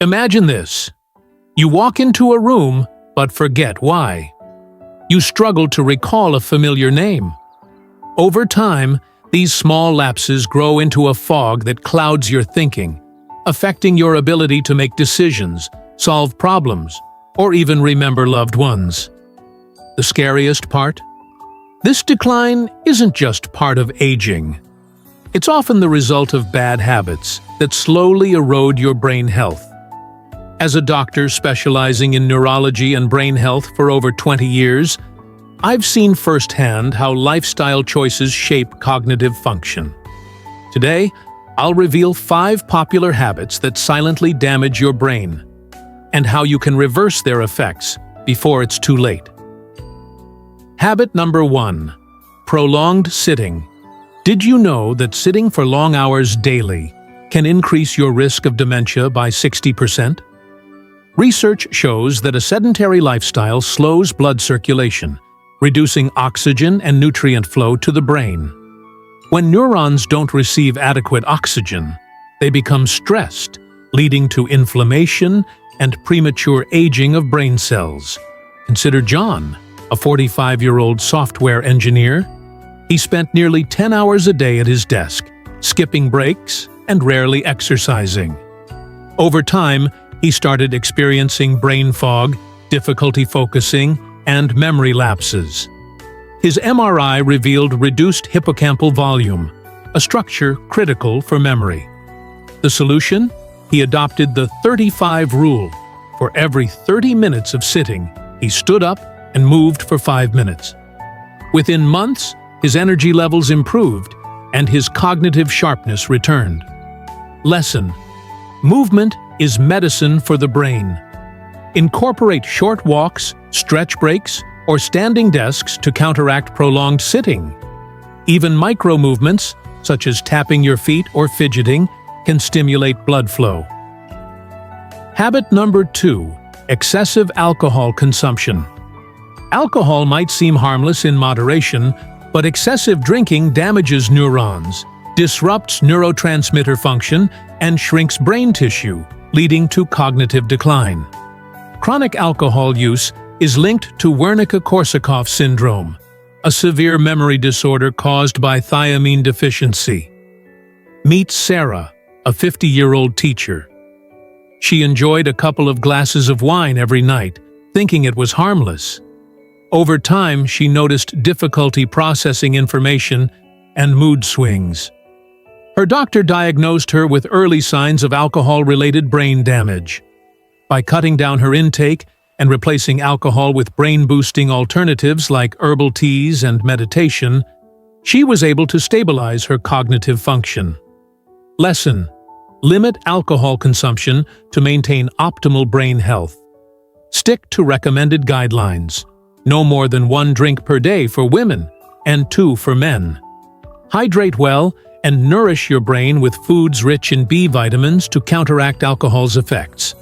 Imagine this. You walk into a room, but forget why. You struggle to recall a familiar name. Over time, these small lapses grow into a fog that clouds your thinking, affecting your ability to make decisions, solve problems, or even remember loved ones. The scariest part? This decline isn't just part of aging. It's often the result of bad habits that slowly erode your brain health. As a doctor specializing in neurology and brain health for over 20 years, I've seen firsthand how lifestyle choices shape cognitive function. Today, I'll reveal 5 popular habits that silently damage your brain and how you can reverse their effects before it's too late. Habit number 1. Prolonged sitting. Did you know that sitting for long hours daily can increase your risk of dementia by 60%? Research shows that a sedentary lifestyle slows blood circulation, reducing oxygen and nutrient flow to the brain. When neurons don't receive adequate oxygen, they become stressed, leading to inflammation and premature aging of brain cells. Consider John, a 45-year-old software engineer. He spent nearly 10 hours a day at his desk, skipping breaks and rarely exercising. Over time, he started experiencing brain fog, difficulty focusing, and memory lapses. His MRI revealed reduced hippocampal volume, a structure critical for memory. The solution? He adopted the 35 rule. For every 30 minutes of sitting, he stood up and moved for 5 minutes. Within months, his energy levels improved and his cognitive sharpness returned. Lesson: movement is medicine for the brain. Incorporate short walks, stretch breaks, or standing desks to counteract prolonged sitting. Even micro-movements, such as tapping your feet or fidgeting, can stimulate blood flow. Habit number 2. Excessive alcohol consumption. Alcohol might seem harmless in moderation, but excessive drinking damages neurons, disrupts neurotransmitter function, and shrinks brain tissue, leading to cognitive decline. Chronic alcohol use is linked to Wernicke-Korsakoff syndrome, a severe memory disorder caused by thiamine deficiency. Meet Sarah, a 50-year-old teacher. She enjoyed a couple of glasses of wine every night, thinking it was harmless. Over time, she noticed difficulty processing information and mood swings. Her doctor diagnosed her with early signs of alcohol-related brain damage. By cutting down her intake and replacing alcohol with brain-boosting alternatives like herbal teas and meditation, she was able to stabilize her cognitive function. Lesson: limit alcohol consumption to maintain optimal brain health. Stick to recommended guidelines. No more than 1 drink per day for women and 2 for men. Hydrate well and nourish your brain with foods rich in B vitamins to counteract alcohol's effects.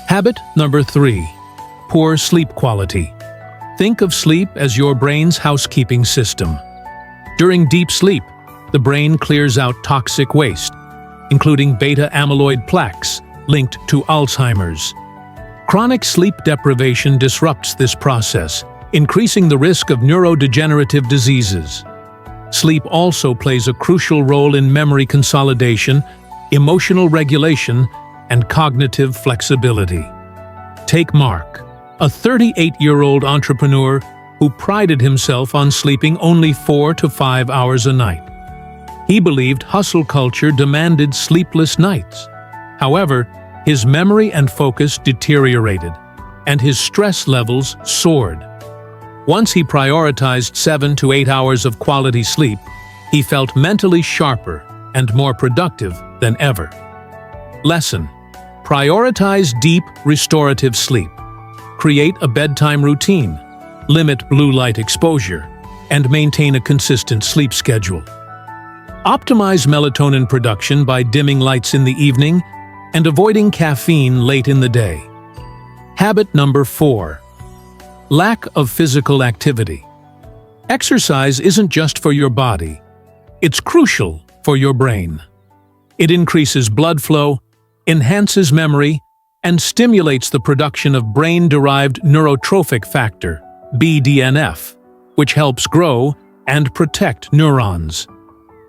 Habit number 3. Poor sleep quality. Think of sleep as your brain's housekeeping system. During deep sleep, the brain clears out toxic waste, including beta-amyloid plaques linked to Alzheimer's. Chronic sleep deprivation disrupts this process, increasing the risk of neurodegenerative diseases. Sleep also plays a crucial role in memory consolidation, emotional regulation, and cognitive flexibility. Take Mark, a 38-year-old entrepreneur who prided himself on sleeping only 4 to 5 hours a night. He believed hustle culture demanded sleepless nights. However, his memory and focus deteriorated, and his stress levels soared. Once he prioritized 7 to 8 hours of quality sleep, he felt mentally sharper and more productive than ever. Lesson: prioritize deep, restorative sleep. Create a bedtime routine, limit blue light exposure, and maintain a consistent sleep schedule. Optimize melatonin production by dimming lights in the evening and avoiding caffeine late in the day. Habit number 4. Lack of physical activity. Exercise isn't just for your body. It's crucial for your brain. It increases blood flow, enhances memory, and stimulates the production of brain-derived neurotrophic factor, BDNF, which helps grow and protect neurons.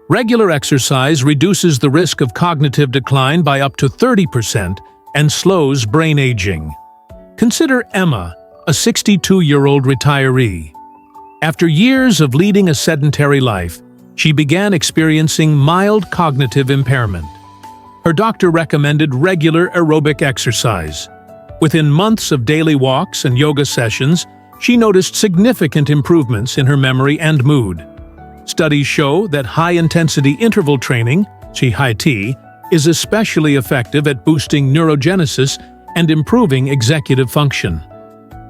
Regular exercise reduces the risk of cognitive decline by up to 30% and slows brain aging. Consider Emma, a 62-year-old retiree. After years of leading a sedentary life, she began experiencing mild cognitive impairment. Her doctor recommended regular aerobic exercise. Within months of daily walks and yoga sessions, she noticed significant improvements in her memory and mood. Studies show that high-intensity interval training, HIIT, is especially effective at boosting neurogenesis and improving executive function.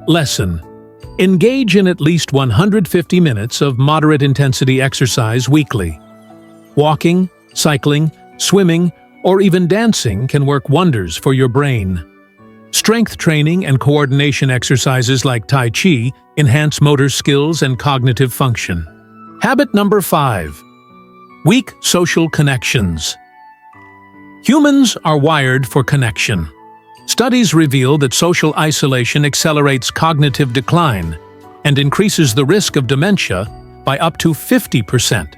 Lesson: engage in at least 150 minutes of moderate-intensity exercise weekly. Walking, cycling, swimming, or even dancing can work wonders for your brain. Strength training and coordination exercises like Tai Chi enhance motor skills and cognitive function. Habit number 5. Weak social connections. Humans are wired for connection. Studies reveal that social isolation accelerates cognitive decline and increases the risk of dementia by up to 50%.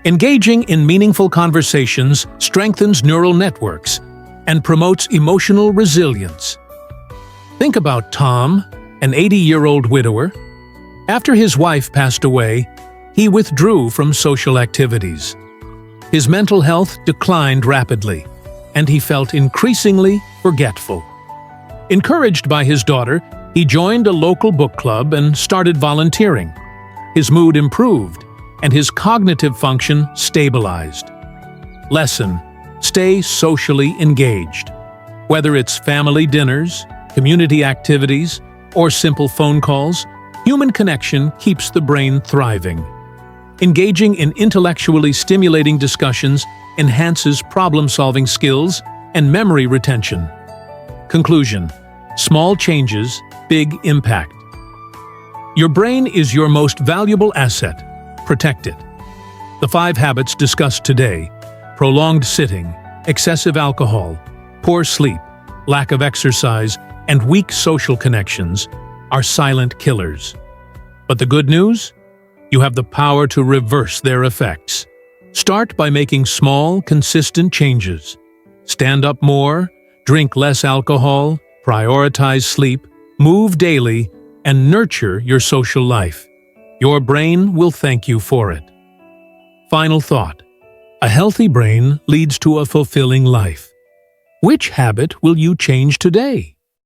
Engaging in meaningful conversations strengthens neural networks and promotes emotional resilience. Think about Tom, an 80-year-old widower. After his wife passed away, he withdrew from social activities. His mental health declined rapidly, and he felt increasingly forgetful. Encouraged by his daughter, he joined a local book club and started volunteering. His mood improved, and his cognitive function stabilized. Lesson: stay socially engaged. Whether it's family dinners, community activities, or simple phone calls, human connection keeps the brain thriving. Engaging in intellectually stimulating discussions enhances problem-solving skills and memory retention. Conclusion: small changes, big impact. Your brain is your most valuable asset. Protect it. The 5 habits discussed today: prolonged sitting, excessive alcohol, poor sleep, lack of exercise, and weak social connections are silent killers. But the good news? You have the power to reverse their effects. Start by making small, consistent changes. Stand up more, drink less alcohol, prioritize sleep, move daily, and nurture your social life. Your brain will thank you for it. Final thought: a healthy brain leads to a fulfilling life. Which habit will you change today?